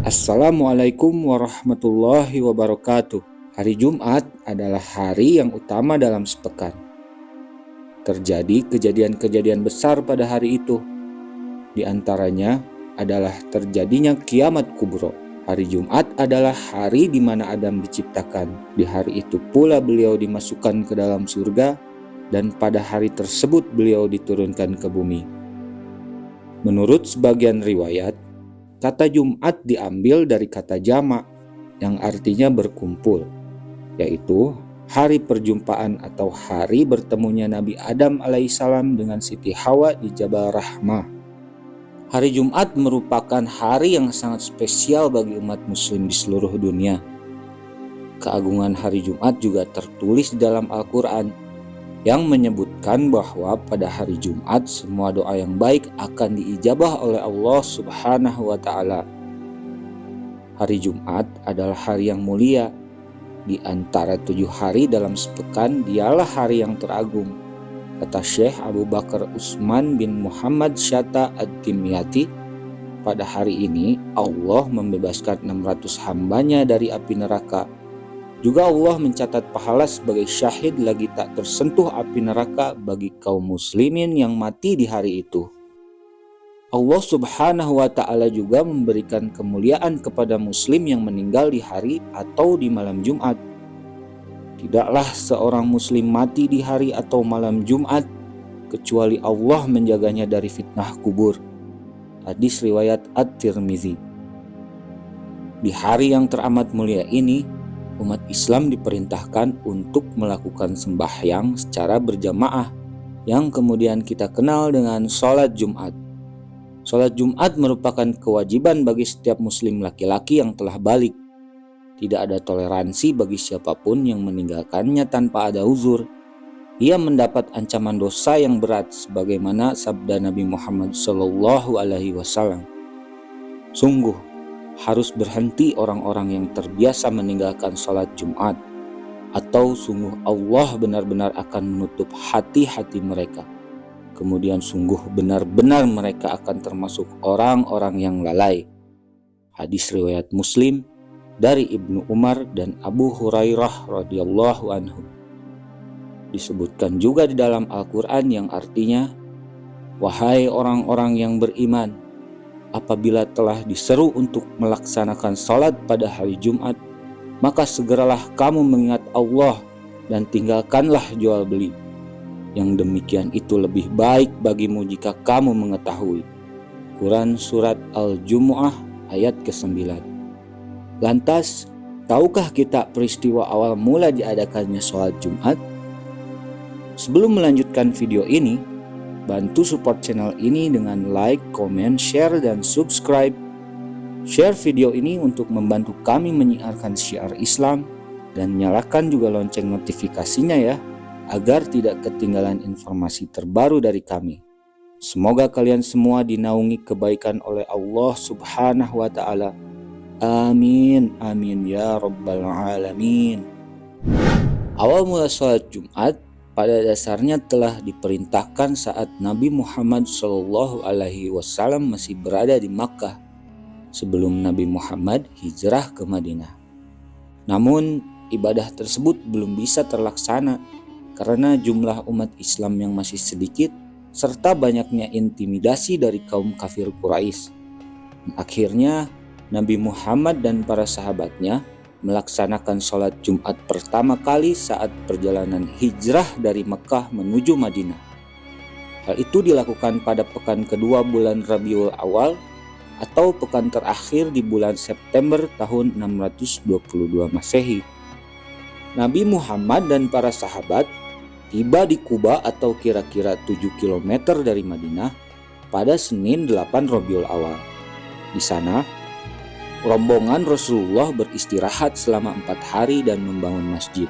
Assalamualaikum warahmatullahi wabarakatuh. Hari Jumat adalah hari yang utama dalam sepekan. Terjadi kejadian-kejadian besar pada hari itu. Di antaranya adalah terjadinya kiamat kubro. Hari Jumat adalah hari di mana Adam diciptakan. Di hari itu pula beliau dimasukkan ke dalam surga, dan pada hari tersebut beliau diturunkan ke bumi. Menurut sebagian riwayat, kata Jumat diambil dari kata jama' yang artinya berkumpul, yaitu hari perjumpaan atau hari bertemunya Nabi Adam alaihissalam dengan Siti Hawa di Jabal Rahmah. Hari Jumat merupakan hari yang sangat spesial bagi umat muslim di seluruh dunia. Keagungan hari Jumat juga tertulis di dalam Al-Quran yang menyebutkan bahwa pada hari Jumat semua doa yang baik akan diijabah oleh Allah Subhanahu wa Ta'ala. Hari Jumat adalah hari yang mulia. Di antara 7 hari dalam sepekan, dialah hari yang teragung. Kata Syekh Abu Bakar Utsman bin Muhammad Syatta Ad-Dimyati, pada hari ini Allah membebaskan 600 hambanya dari api neraka. Juga Allah mencatat pahala sebagai syahid lagi tak tersentuh api neraka bagi kaum muslimin yang mati di hari itu. Allah Subhanahu wa Ta'ala juga memberikan kemuliaan kepada muslim yang meninggal di hari atau di malam Jumat. Tidaklah seorang muslim mati di hari atau malam Jumat kecuali Allah menjaganya dari fitnah kubur. Hadis riwayat At-Tirmizi. Di hari yang teramat mulia ini, umat Islam diperintahkan untuk melakukan sembahyang secara berjamaah yang kemudian kita kenal dengan sholat Jumat. Sholat Jumat merupakan kewajiban bagi setiap muslim laki-laki yang telah balik. Tidak ada toleransi bagi siapapun yang meninggalkannya tanpa ada uzur. Ia mendapat ancaman dosa yang berat sebagaimana sabda Nabi Muhammad SAW. Sungguh, harus berhenti orang-orang yang terbiasa meninggalkan sholat Jumat, atau sungguh Allah benar-benar akan menutup hati-hati mereka. Kemudian sungguh benar-benar mereka akan termasuk orang-orang yang lalai. Hadis riwayat Muslim dari Ibnu Umar dan Abu Hurairah radhiyallahu anhu. Disebutkan juga di dalam Al-Quran yang artinya, wahai orang-orang yang beriman, apabila telah diseru untuk melaksanakan salat pada hari Jumat, maka segeralah kamu mengingat Allah dan tinggalkanlah jual beli. Yang demikian itu lebih baik bagimu jika kamu mengetahui. Quran Surat Al-Jumu'ah ayat ke-9. Lantas, tahukah kita peristiwa awal mula diadakannya sholat Jumat? Sebelum melanjutkan video ini, bantu support channel ini dengan like, comment, share, dan subscribe. Share video ini untuk membantu kami menyiarkan syiar Islam, dan nyalakan juga lonceng notifikasinya ya, agar tidak ketinggalan informasi terbaru dari kami. Semoga kalian semua dinaungi kebaikan oleh Allah Subhanahu wa Ta'ala. Amin, amin ya rabbal alamin. Awal mula sholat Jumat pada dasarnya telah diperintahkan saat Nabi Muhammad SAW masih berada di Makkah sebelum Nabi Muhammad hijrah ke Madinah. Namun ibadah tersebut belum bisa terlaksana karena jumlah umat Islam yang masih sedikit serta banyaknya intimidasi dari kaum kafir Quraisy. Akhirnya Nabi Muhammad dan para sahabatnya melaksanakan sholat Jumat pertama kali saat perjalanan hijrah dari Mekah menuju Madinah. Hal itu dilakukan pada pekan kedua bulan Rabiul Awal atau pekan terakhir di bulan September tahun 622 Masehi. Nabi Muhammad dan para sahabat tiba di Kuba atau kira-kira 7 km dari Madinah pada Senin 8 Rabiul Awal. Di sana, rombongan Rasulullah beristirahat selama 4 hari dan membangun masjid.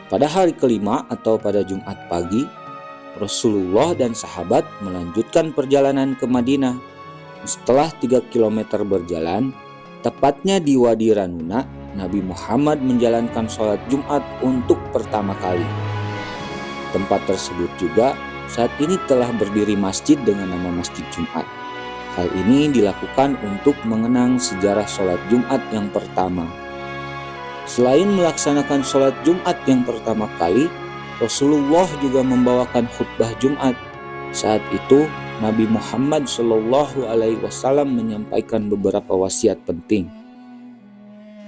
Pada hari kelima atau pada Jumat pagi, Rasulullah dan sahabat melanjutkan perjalanan ke Madinah. Setelah 3 km berjalan, tepatnya di Wadi Ranuna, Nabi Muhammad menjalankan sholat Jumat untuk pertama kali. Tempat tersebut juga saat ini telah berdiri masjid dengan nama Masjid Jumat. Hal ini dilakukan untuk mengenang sejarah sholat Jumat yang pertama. Selain melaksanakan sholat Jumat yang pertama kali, Rasulullah juga membawakan khutbah Jumat. Saat itu, Nabi Muhammad SAW menyampaikan beberapa wasiat penting.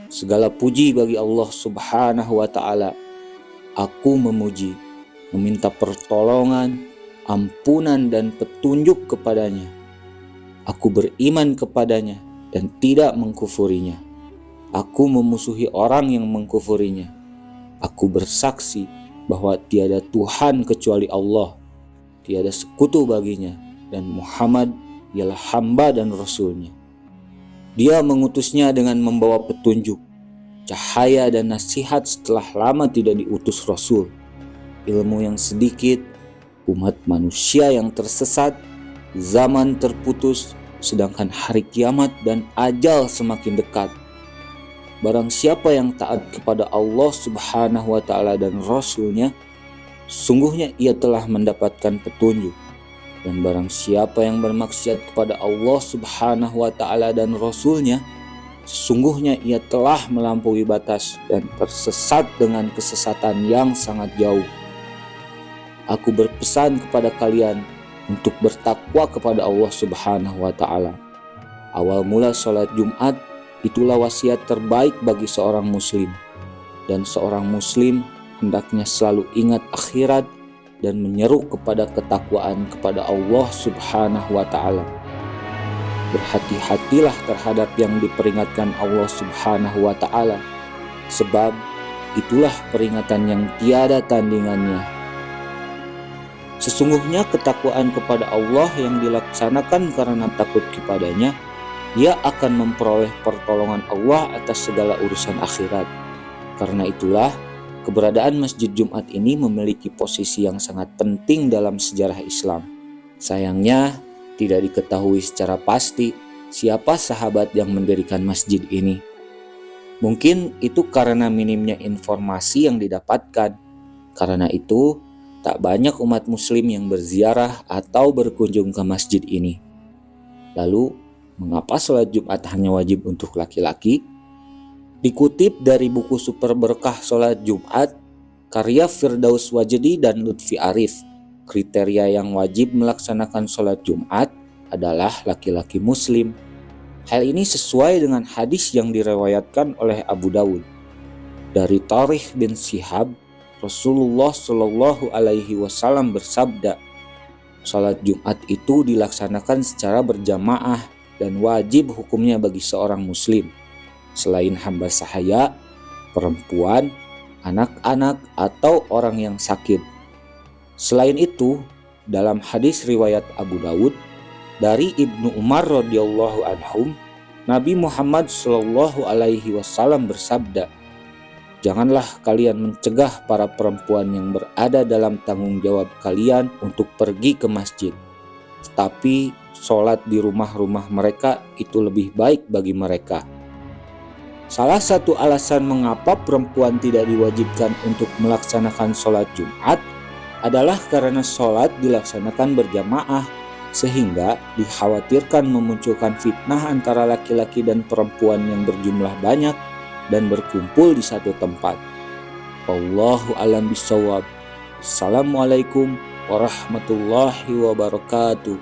Segala puji bagi Allah Subhanahu wa Ta'ala. Aku memuji, meminta pertolongan, ampunan, dan petunjuk kepadanya. Aku beriman kepadanya dan tidak mengkufurinya. Aku memusuhi orang yang mengkufurinya. Aku bersaksi bahwa tiada Tuhan kecuali Allah, tiada sekutu baginya, dan Muhammad ialah hamba dan rasulnya. Dia mengutusnya dengan membawa petunjuk, cahaya dan nasihat setelah lama tidak diutus Rasul, ilmu yang sedikit, umat manusia yang tersesat, zaman terputus, sedangkan hari kiamat dan ajal semakin dekat. Barang siapa yang taat kepada Allah Subhanahu wa Ta'ala dan Rasulnya, sungguhnya ia telah mendapatkan petunjuk. Dan barang siapa yang bermaksiat kepada Allah Subhanahu wa Ta'ala dan Rasulnya, sesungguhnya ia telah melampaui batas dan tersesat dengan kesesatan yang sangat jauh. Aku berpesan kepada kalian untuk bertakwa kepada Allah Subhanahu wa Ta'ala. Awal mula sholat Jumat itulah wasiat terbaik bagi seorang muslim. Dan seorang muslim hendaknya selalu ingat akhirat dan menyeru kepada ketakwaan kepada Allah Subhanahu wa Ta'ala. Berhati-hatilah terhadap yang diperingatkan Allah Subhanahu wa Ta'ala, sebab itulah peringatan yang tiada tandingannya. Sesungguhnya ketakwaan kepada Allah yang dilaksanakan karena takut kepadanya, ia akan memperoleh pertolongan Allah atas segala urusan akhirat. Karena itulah, keberadaan Masjid Jumat ini memiliki posisi yang sangat penting dalam sejarah Islam. Sayangnya, tidak diketahui secara pasti siapa sahabat yang mendirikan masjid ini. Mungkin itu karena minimnya informasi yang didapatkan. Karena itu, tak banyak umat muslim yang berziarah atau berkunjung ke masjid ini. Lalu, mengapa sholat Jumat hanya wajib untuk laki-laki? Dikutip dari buku Super Berkah Sholat Jumat, karya Firdaus Wajdi dan Lutfi Arif, kriteria yang wajib melaksanakan sholat Jumat adalah laki-laki muslim. Hal ini sesuai dengan hadis yang diriwayatkan oleh Abu Dawud. Dari Tariq bin Shihab, Rasulullah Shallallahu Alaihi Wasallam bersabda, sholat Jumat itu dilaksanakan secara berjamaah dan wajib hukumnya bagi seorang muslim, selain hamba sahaya, perempuan, anak-anak, atau orang yang sakit. Selain itu, dalam hadis riwayat Abu Dawud dari Ibnu Umar radhiyallahu anhum, Nabi Muhammad sallallahu alaihi wasallam bersabda, "Janganlah kalian mencegah para perempuan yang berada dalam tanggung jawab kalian untuk pergi ke masjid, tetapi sholat di rumah-rumah mereka itu lebih baik bagi mereka." Salah satu alasan mengapa perempuan tidak diwajibkan untuk melaksanakan sholat Jumat adalah karena sholat dilaksanakan berjamaah, sehingga dikhawatirkan memunculkan fitnah antara laki-laki dan perempuan yang berjumlah banyak dan berkumpul di satu tempat. Wallahu a'lam bishawab. Assalamualaikum warahmatullahi wabarakatuh.